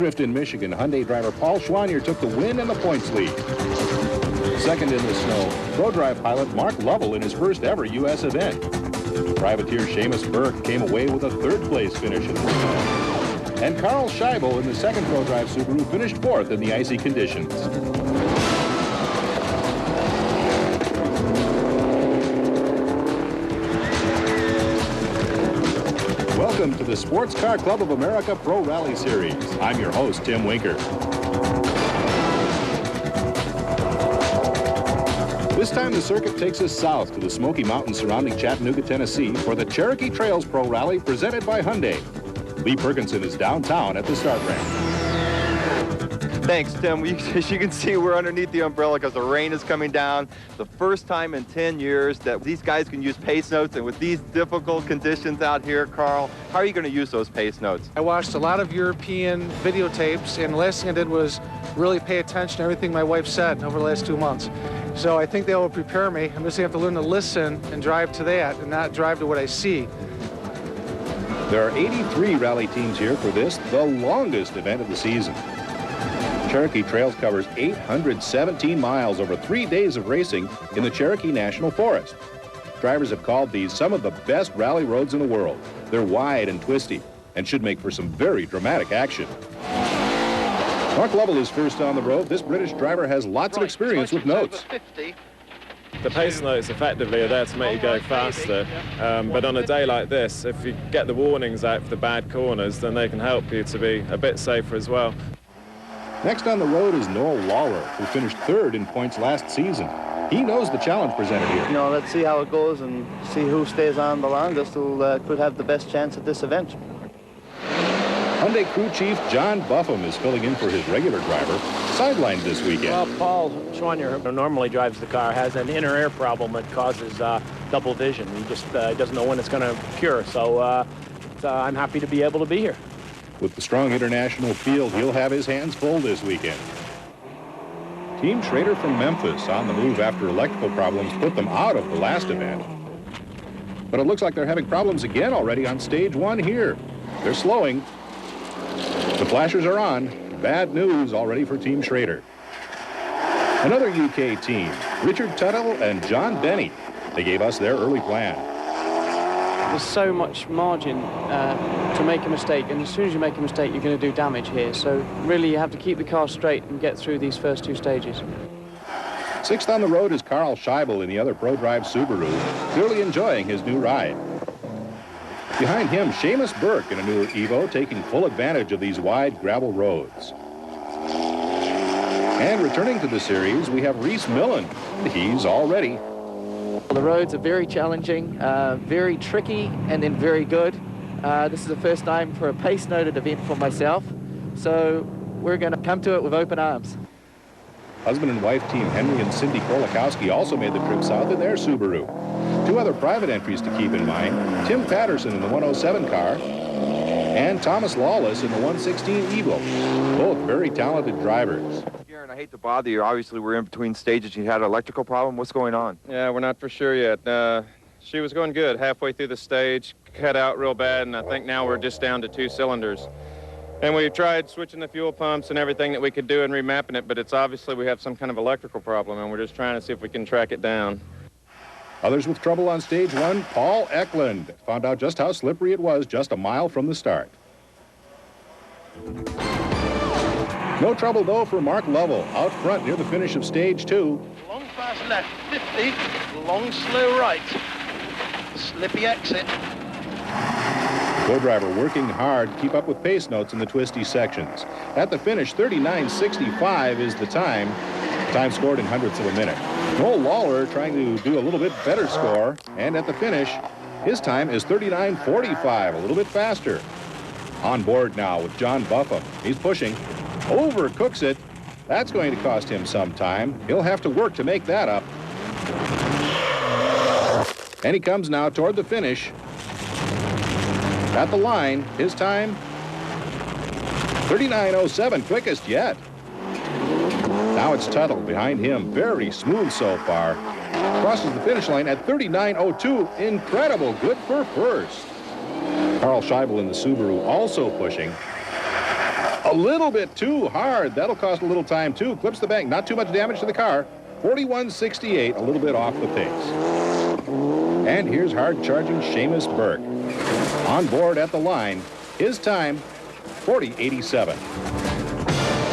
Drift in Michigan, Hyundai driver Paul Schwanier took the win and the points lead. Second in the snow, ProDrive pilot Mark Lovell in his first ever U.S. event. Privateer Seamus Burke came away with a third-place finish in the snow. And Karl Scheible in the second ProDrive Subaru finished fourth in the icy conditions. Welcome to the Sports Car Club of America Pro Rally Series. I'm your host, Tim Winker. This time the circuit takes us south to the Smoky Mountains surrounding Chattanooga, Tennessee for the Cherokee Trails Pro Rally presented by Hyundai. Lee Perkinson is downtown at the start ramp. Thanks, Tim. As you can see, we're underneath the umbrella because the rain is coming down. The first time in 10 years that these guys can use pace notes, and with these difficult conditions out here, Karl, how are you going to use those pace notes? I watched a lot of European videotapes, and the last thing I did was really pay attention to everything my wife said over the last 2 months. So I think they will prepare me. I'm just going to have to learn to listen and drive to that and not drive to what I see. There are 83 rally teams here for this, the longest event of the season. Cherokee Trails covers 817 miles over 3 days of racing in the Cherokee National Forest. Drivers have called these some of the best rally roads in the world. They're wide and twisty and should make for some very dramatic action. Mark Lovell is first on the road. This British driver has lots of experience with notes. The pace notes effectively are there to make you go faster, but on a day like this, if you get the warnings out for the bad corners, then they can help you to be a bit safer as well. Next on the road is Noel Lawler, who finished third in points last season. He knows the challenge presented here. You know, let's see how it goes and see who stays on the longest, who could have the best chance at this event. Hyundai crew chief John Buffum is filling in for his regular driver, sidelined this weekend. Well, Paul Schwanier, who normally drives the car, has an inner air problem that causes double vision. He just doesn't know when it's going to cure, so I'm happy to be able to be here. With the strong international field, he'll have his hands full this weekend. Team Shrader from Memphis on the move after electrical problems put them out of the last event. But it looks like they're having problems again already on stage one here. They're slowing. The flashers are on. Bad news already for Team Shrader. Another UK team, Richard Tuttle and John Benny. They gave us their early plan. There's so much margin to make a mistake, and as soon as you make a mistake, you're going to do damage here. So really, you have to keep the car straight and get through these first two stages. Sixth on the road is Karl Scheible in the other ProDrive Subaru, clearly enjoying his new ride. Behind him, Seamus Burke in a newer Evo, taking full advantage of these wide gravel roads. And returning to the series, we have Reese Millen. He's all ready. The roads are very challenging, very tricky, and then very good. This is the first time for a pace-noted event for myself, so we're going to come to it with open arms. Husband and wife team Henry and Cindy Kolakowski also made the trip south in their Subaru. Two other private entries to keep in mind, Tim Patterson in the 107 car and Thomas Lawless in the 116 Evo. Both very talented drivers. Garen, I hate to bother you. Obviously, we're in between stages. You had an electrical problem. What's going on? Yeah, we're not for sure yet. She was going good halfway through the stage, cut out real bad, and I think now we're just down to 2 cylinders. And we tried switching the fuel pumps and everything that we could do and remapping it, but it's obviously we have some kind of electrical problem, and we're just trying to see if we can track it down. Others with trouble on stage one, Paul Eklund. Found out just how slippery it was just a mile from the start. No trouble, though, for Mark Lovell, out front near the finish of stage 2. Long fast left, 50, long slow right. Slippy exit. Co-driver working hard to keep up with pace notes in the twisty sections. At the finish, 39.65 is the time. Time scored in hundredths of a minute. Noel Lawler trying to do a little bit better score, and at the finish, his time is 39.45, a little bit faster. On board now with John Buffum. He's pushing, overcooks it. That's going to cost him some time. He'll have to work to make that up. And he comes now toward the finish. At the line, his time, 39.07, quickest yet. Now it's Tuttle behind him, very smooth so far. Crosses the finish line at 39.02, incredible, good for first. Karl Scheible in the Subaru also pushing. A little bit too hard. That'll cost a little time, too. Clips the bank. Not too much damage to the car. 41.68, a little bit off the pace. And here's hard-charging Seamus Burke. On board at the line, his time, 40.87.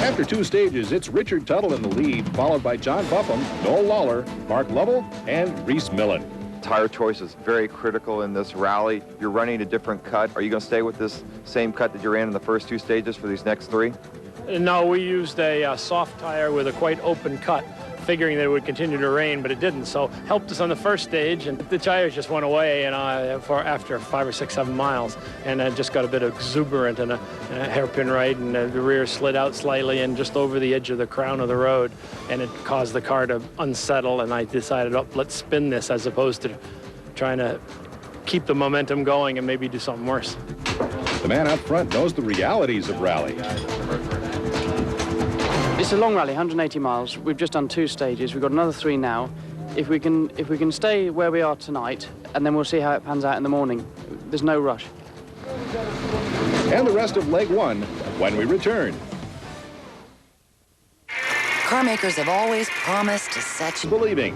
After 2 stages, it's Richard Tuttle in the lead, followed by John Buffum, Noel Lawler, Mark Lovell, and Reese Millen. Tire choice is very critical in this rally. You're running a different cut. Are you going to stay with this same cut that you ran in the first 2 stages for these next 3? No, we used a soft tire with a quite open cut, figuring that it would continue to rain, but it didn't. So helped us on the first stage, and the tires just went away after 5 or 6, 7 miles, and I just got a bit exuberant and a hairpin right, and the rear slid out slightly and just over the edge of the crown of the road, and it caused the car to unsettle, and I decided, oh, let's spin this as opposed to trying to keep the momentum going and maybe do something worse. The man up front knows the realities of rally. It's a long rally, 180 miles. We've just done 2 stages. We've got another 3 now. If we can stay where we are tonight, and then we'll see how it pans out in the morning. There's no rush. And the rest of leg 1 when we return. Car makers have always promised to set you Believing.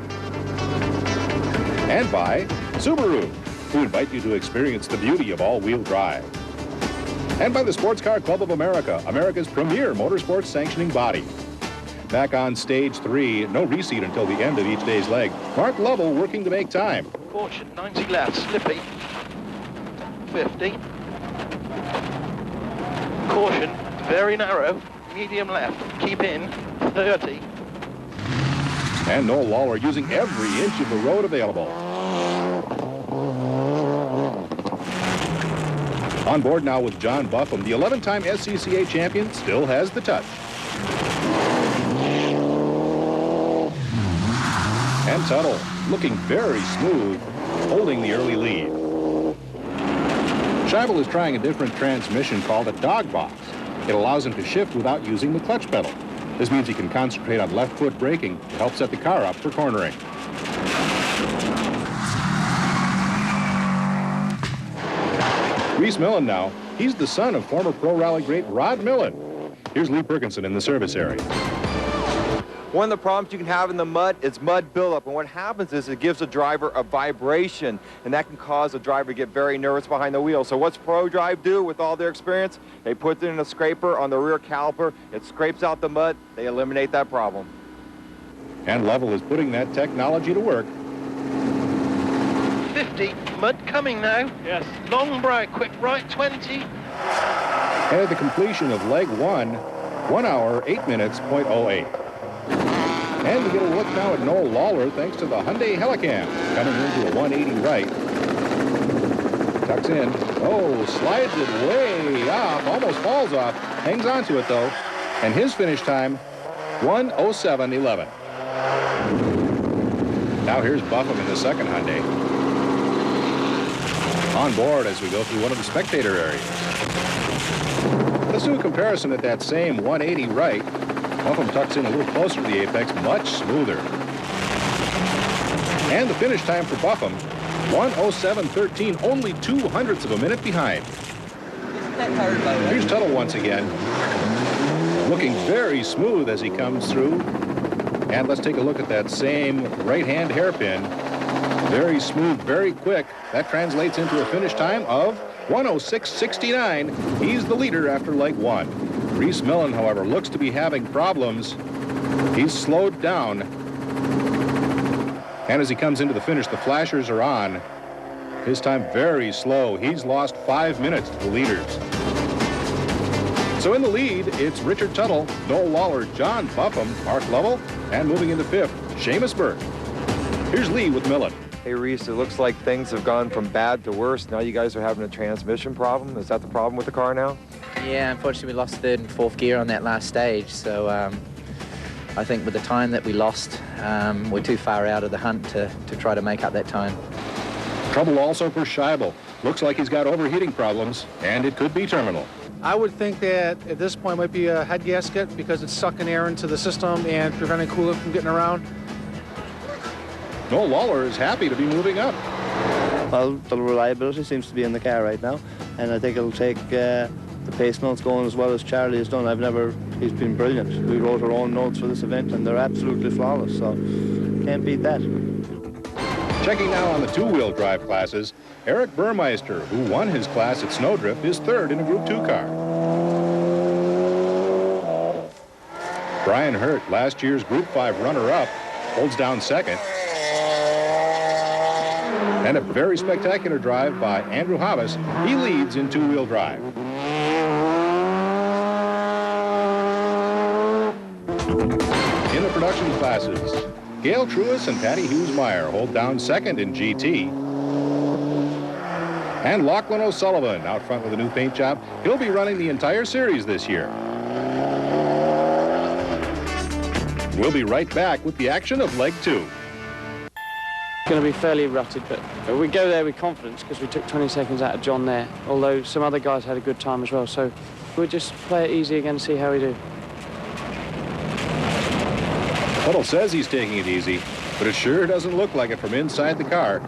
And by Subaru, who invite you to experience the beauty of all-wheel drive. And by the Sports Car Club of America, America's premier motorsports sanctioning body. Back on stage 3, no reseat until the end of each day's leg. Mark Lovell working to make time. Caution, 90 left, slippy. 50. Caution, very narrow, medium left, keep in, 30. And Noel Lawler using every inch of the road available. On board now with John Buffum, the 11-time SCCA champion still has the touch. And Tuttle looking very smooth, holding the early lead. Scheible is trying a different transmission called a dog box. It allows him to shift without using the clutch pedal. This means he can concentrate on left foot braking to help set the car up for cornering. Reese Millen now. He's the son of former Pro Rally great Rod Millen. Here's Lee Perkinson in the service area. One of the problems you can have in the mud is mud buildup, and what happens is it gives a driver a vibration, and that can cause a driver to get very nervous behind the wheel. So what's ProDrive do with all their experience? They put it in a scraper on the rear caliper, it scrapes out the mud, they eliminate that problem. And Lovell is putting that technology to work. 50, mud coming now. Yes. Long break, quick right, 20. And at the completion of leg 1, 1 hour, 8 minutes, .08. And we get a look now at Noel Lawler thanks to the Hyundai Helicam. Coming into a 180 right. Tucks in. Oh, slides it way off. Almost falls off. Hangs on to it, though. And his finish time, 1:07.11. Now here's Buffum in the second Hyundai. On board as we go through one of the spectator areas. Let's do a comparison at that same 180 right. Buffum tucks in a little closer to the apex, much smoother. And the finish time for Buffum, 1:07.13, only 0.02 of a minute behind. Here's Tuttle once again, looking very smooth as he comes through. And let's take a look at that same right-hand hairpin. Very smooth, very quick. That translates into a finish time of 1:06.69. He's the leader after leg 1. Reese Millen, however, looks to be having problems. He's slowed down. And as he comes into the finish, the flashers are on. His time very slow. He's lost 5 minutes to the leaders. So in the lead, it's Richard Tuttle, Noel Lawler, John Buffum, Mark Lovell, and moving into 5th, Seamus Burke. Here's Lee with Millen. Hey Reese, it looks like things have gone from bad to worse. Now you guys are having a transmission problem. Is that the problem with the car now? Yeah, unfortunately we lost 3rd and 4th gear on that last stage, so I think with the time that we lost, we're too far out of the hunt to try to make up that time. Trouble also for Scheible. Looks like he's got overheating problems, and it could be terminal. I would think that at this point might be a head gasket because it's sucking air into the system and preventing coolant from getting around. Noel Lawler is happy to be moving up. Well, the reliability seems to be in the car right now, and I think it'll take the pace notes going as well as Charlie has done. He's been brilliant. We wrote our own notes for this event and they're absolutely flawless, so can't beat that. Checking now on the two-wheel drive classes, Eric Burmeister, who won his class at Snowdrift, is third in a Group 2 car. Brian Hourt, last year's Group 5 runner-up, holds down second. And a very spectacular drive by Andrew Havis. He leads in two-wheel drive. In the production classes, Gail Truis and Patty Hughes-Meyer hold down second in GT. And Lachlan O'Sullivan out front with a new paint job. He'll be running the entire series this year. We'll be right back with the action of leg 2. It's going to be fairly rutted, but we go there with confidence because we took 20 seconds out of John there, although some other guys had a good time as well. So we'll just play it easy again and see how we do. Tuttle says he's taking it easy, but it sure doesn't look like it from inside the car.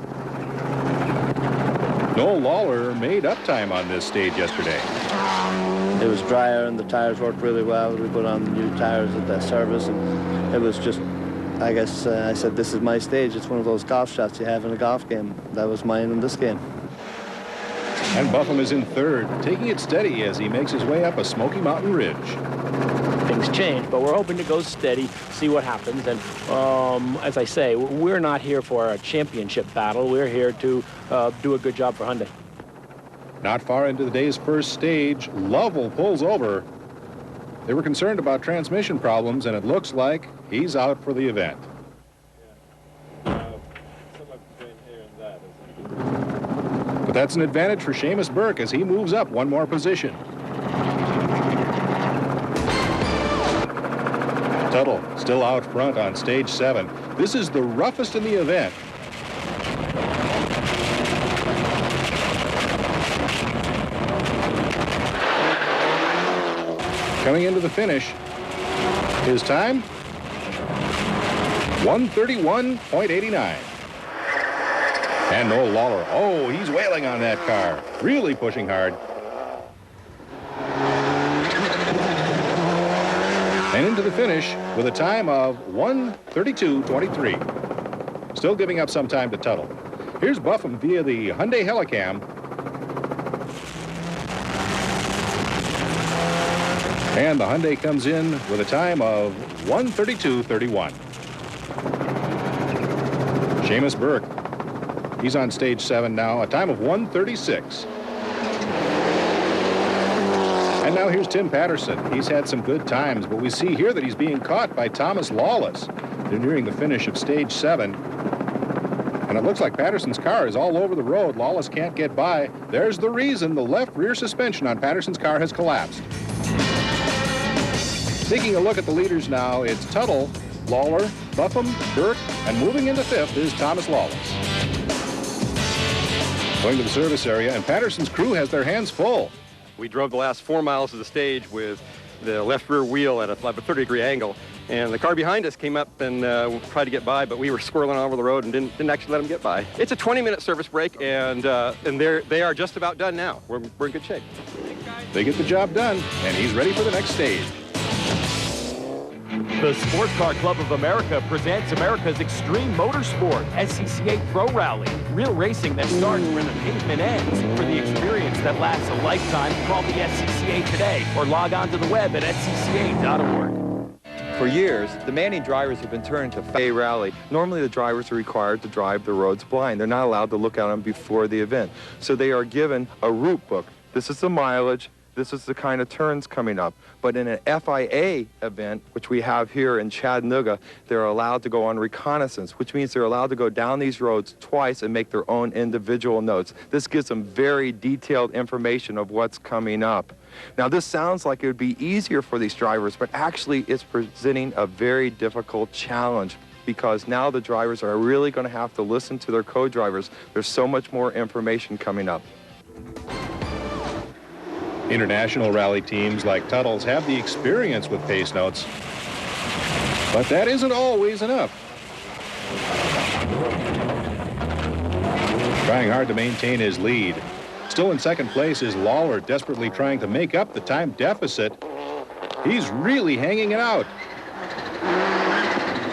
Noel Lawler made up time on this stage yesterday. It was drier and the tires worked really well. We put on the new tires at that service, and it was just, I guess I said, this is my stage. It's one of those golf shots you have in a golf game. That was mine in this game. And Buffum is in third, taking it steady as he makes his way up a Smoky Mountain ridge. Things change, but we're hoping to go steady, see what happens. And as I say, we're not here for a championship battle. We're here to do a good job for Hyundai. Not far into the day's first stage, Lovell pulls over. They were concerned about transmission problems, and it looks like he's out for the event. But that's an advantage for Seamus Burke as he moves up one more position. Tuttle still out front on stage 7. This is the roughest in the event. Coming into the finish, his time, 1:31.89. And Noel Lawler, oh, he's wailing on that car, really pushing hard. And into the finish with a time of 1:32.23. Still giving up some time to Tuttle. Here's Buffum via the Hyundai Helicam. And the Hyundai comes in with a time of 1:32.31. Seamus Burke, he's on stage 7 now, a time of 1:36. And now here's Tim Patterson. He's had some good times, but we see here that he's being caught by Thomas Lawless. They're nearing the finish of stage 7. And it looks like Patterson's car is all over the road. Lawless can't get by. There's the reason. The left rear suspension on Patterson's car has collapsed. Taking a look at the leaders now, it's Tuttle, Lawler, Buffum, Burke, and moving into 5th is Thomas Lawless. Going to the service area, and Patterson's crew has their hands full. We drove the last 4 miles of the stage with the left rear wheel at a 30-degree angle, and the car behind us came up and tried to get by, but we were squirreling all over the road and didn't actually let them get by. It's a 20-minute service break, and they are just about done now. We're in good shape. They get the job done, and he's ready for the next stage. The Sports Car Club of America presents America's Extreme Motorsport, SCCA ProRally. Real racing that starts where the pavement ends. For the experience that lasts a lifetime, call the SCCA today or log on to the web at scca.org. For years, demanding drivers have been turned to ProRally. Normally, the drivers are required to drive the roads blind. They're not allowed to look at them before the event. So they are given a route book. This is the mileage. This is the kind of turns coming up. But in an FIA event, which we have here in Chattanooga, they're allowed to go on reconnaissance, which means they're allowed to go down these roads twice and make their own individual notes. This gives them very detailed information of what's coming up. Now, this sounds like it would be easier for these drivers, but actually it's presenting a very difficult challenge because now the drivers are really going to have to listen to their co-drivers. There's so much more information coming up. International rally teams like Tuttle's have the experience with pace notes, but that isn't always enough. Trying hard to maintain his lead. Still in second place is Lawler, desperately trying to make up the time deficit. He's really hanging it out.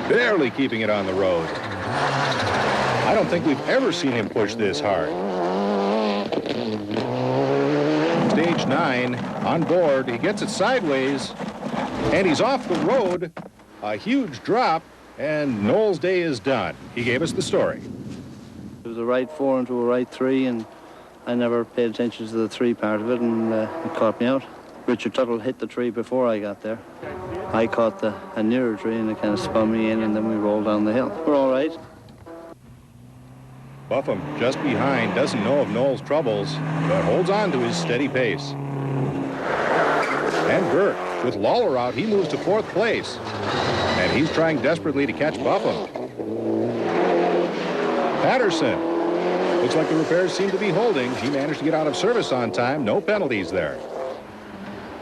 Barely keeping it on the road. I don't think we've ever seen him push this hard. Stage 9, on board, he gets it sideways, and he's off the road. A huge drop, and Noel's day is done. He gave us the story. It was a right 4 into a right 3, and I never paid attention to the 3 part of it, and it caught me out. Richard Tuttle hit the tree before I got there. I caught a nearer tree, and it kind of spun me in, and then we rolled down the hill. We're all right. Buffum, just behind, doesn't know of Noel's troubles, but holds on to his steady pace. And Burke, with Lawler out, he moves to 4th place. And he's trying desperately to catch Buffum. Patterson. Looks like the repairs seem to be holding. He managed to get out of service on time. No penalties there.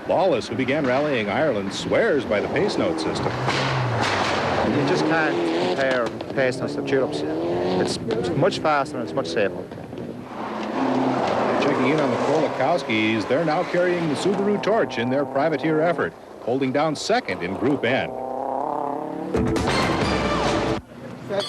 Lawless, who began rallying Ireland, swears by the pace note system. You just can't compare pace notes to tune-ups. It's much faster and it's much safer. Checking in on the Kolakowskis, they're now carrying the Subaru torch in their privateer effort, holding down 2nd in Group N.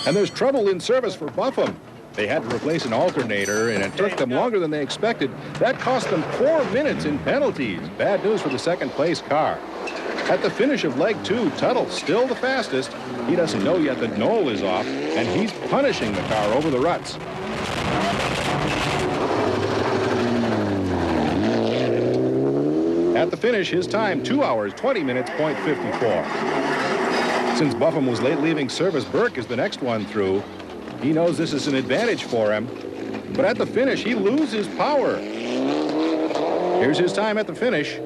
And there's trouble in service for Buffum. They had to replace an alternator, and it took them longer than they expected. That cost them 4 minutes in penalties. Bad news for the 2nd place car. At the finish of leg 2, Tuttle still the fastest. He doesn't know yet that Noel is off, and he's punishing the car over the ruts. At the finish, his time, 2 hours, 20 minutes, .54. Since Buffum was late leaving service, Burke is the next one through. He knows this is an advantage for him, but at the finish, he loses power. Here's his time at the finish,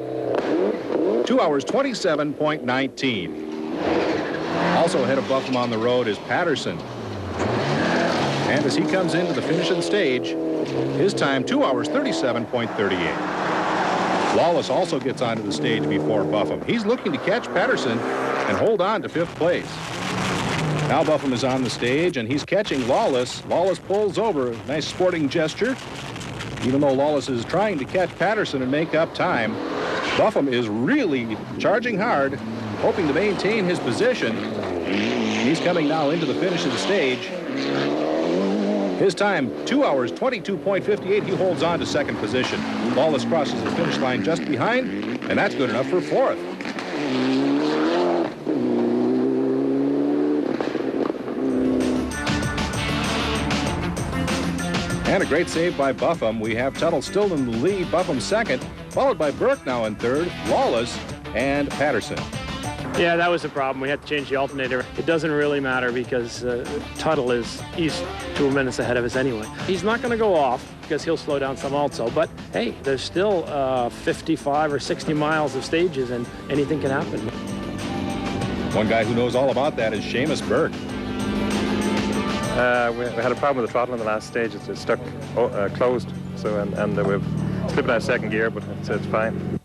2 hours, 27.19. Also ahead of Buffum on the road is Patterson. And as he comes into the finish of the stage, his time, 2 hours, 37.38. Lawless also gets onto the stage before Buffum. He's looking to catch Patterson and hold on to 5th place. Now Buffum is on the stage, and he's catching Lawless. Lawless pulls over, a nice sporting gesture. Even though Lawless is trying to catch Patterson and make up time, Buffum is really charging hard, hoping to maintain his position. He's coming now into the finish of the stage. His time, 2 hours, 22.58. He holds on to 2nd position. Lawless crosses the finish line just behind, and that's good enough for 4th. And a great save by Buffum. We have Tuttle still in the lead, Buffum 2nd, followed by Burke now in 3rd, Lawless, and Patterson. Yeah, that was the problem. We had to change the alternator. It doesn't really matter because Tuttle he's 2 minutes ahead of us anyway. He's not going to go off because he'll slow down some also. But, hey, there's still 55 or 60 miles of stages, and anything can happen. One guy who knows all about that is Seamus Burke. We had a problem with the throttle in the last stage. It's stuck closed, so and we've slipped out of 2nd gear, but it's fine.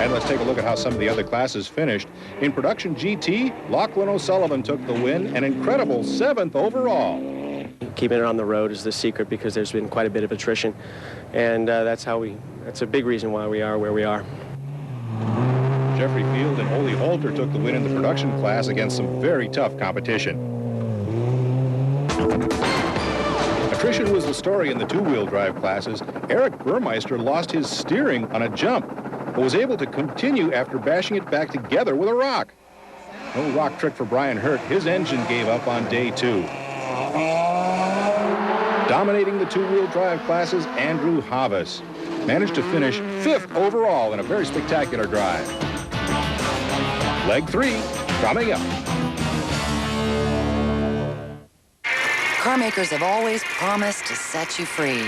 And let's take a look at how some of the other classes finished. In production GT, Lachlan O'Sullivan took the win, an incredible 7th overall. Keeping it on the road is the secret because there's been quite a bit of attrition, and that's a big reason why we are where we are. Jeffrey Field and Ole Holter took the win in the production class against some very tough competition. Attrition was the story in the 2-wheel drive classes. Eric Burmeister lost his steering on a jump, but was able to continue after bashing it back together with a rock. No rock trick for Brian Hourt. His engine gave up on day 2. Dominating the 2-wheel drive classes, Andrew Havis managed to finish 5th overall in a very spectacular drive. Leg 3 coming up. Car makers have always promised to set you free.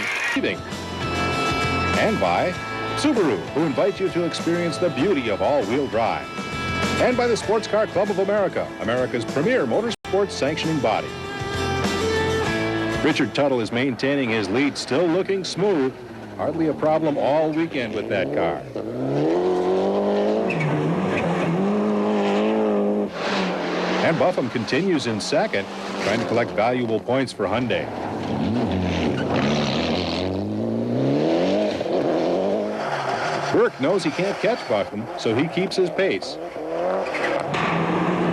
And by Subaru, who invite you to experience the beauty of all-wheel drive. And by the Sports Car Club of America, America's premier motorsports sanctioning body. Richard Tuttle is maintaining his lead, still looking smooth. Hardly a problem all weekend with that car. And Buffum continues in 2nd, trying to collect valuable points for Hyundai. Burke knows he can't catch Buffum, so he keeps his pace.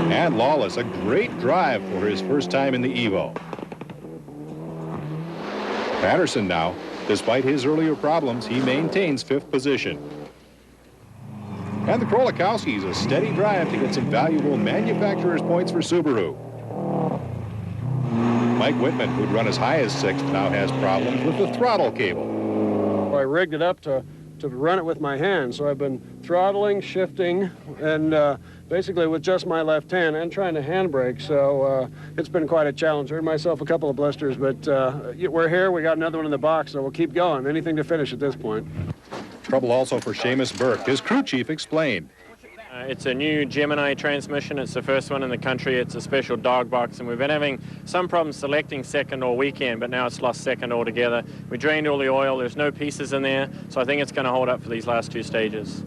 And Lawless, a great drive for his first time in the Evo. Patterson now, despite his earlier problems, he maintains 5th position. And the Krolikowski's a steady drive to get some valuable manufacturer's points for Subaru. Mike Whitman, who'd run as high as 6th, now has problems with the throttle cable. I rigged it up to run it with my hand, so I've been throttling, shifting, and basically with just my left hand and trying to handbrake, so it's been quite a challenge. Earned myself a couple of blisters, but we're here. We got another one in the box, so we'll keep going. Anything to finish at this point. Trouble also for Seamus Burke. His crew chief explained. It's a new Gemini transmission. It's the first one in the country. It's a special dog box, and we've been having some problems selecting second or weekend, but now it's lost second altogether. We drained all the oil. There's no pieces in there, so I think it's going to hold up for these last 2 stages.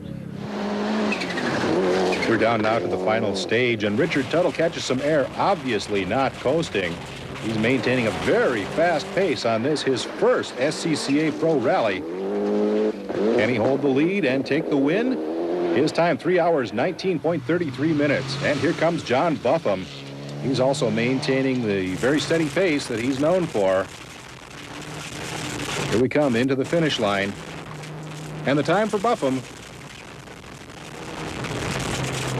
We're down now to the final stage, and Richard Tuttle catches some air, obviously not coasting. He's maintaining a very fast pace on this, his first SCCA Pro Rally. Can he hold the lead and take the win? His time, 3 hours, 19.33 minutes. And here comes John Buffum. He's also maintaining the very steady pace that he's known for. Here we come into the finish line. And the time for Buffum,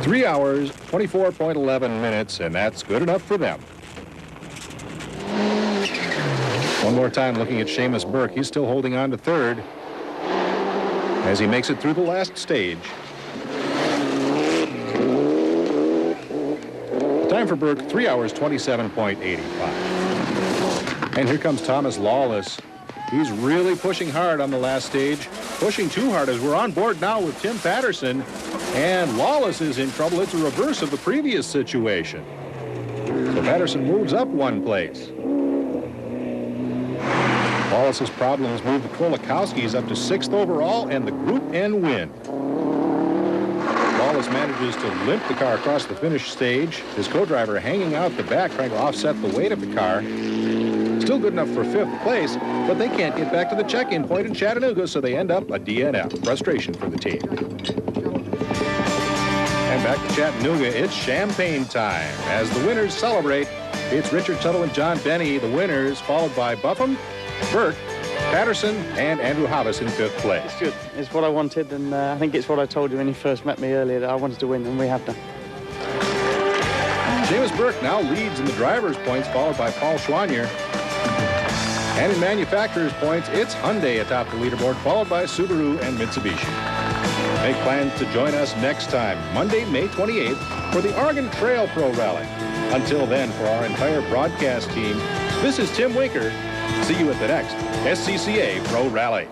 3 hours, 24.11 minutes, and that's good enough for them. One more time looking at Seamus Burke. He's still holding on to 3rd as he makes it through the last stage. Time for Burke, 3 hours, 27.85. And here comes Thomas Lawless. He's really pushing hard on the last stage, pushing too hard as we're on board now with Tim Patterson. And Lawless is in trouble. It's a reverse of the previous situation. So Patterson moves up 1 place. Lawless's problems move the Krolikowski's up to 6th overall and the Group N win. Lawless manages to limp the car across the finish stage. His co-driver hanging out the back, trying to offset the weight of the car. Still good enough for 5th place, but they can't get back to the check-in point in Chattanooga, so they end up a DNF. Frustration for the team. And back to Chattanooga, it's champagne time. As the winners celebrate, it's Richard Tuttle and John Benny, the winners, followed by Buffum, Burke, Patterson, and Andrew Hobbs in 5th place. It's good. It's what I wanted, and I think it's what I told you when you first met me earlier, that I wanted to win, and we have done. Seamus Burke now leads in the driver's points, followed by Paul Schwanier. And in manufacturer's points, it's Hyundai atop the leaderboard, followed by Subaru and Mitsubishi. Make plans to join us next time, Monday, May 28th, for the Oregon Trail Pro Rally. Until then, for our entire broadcast team, this is Tim Winker. See you at the next SCCA Pro Rally.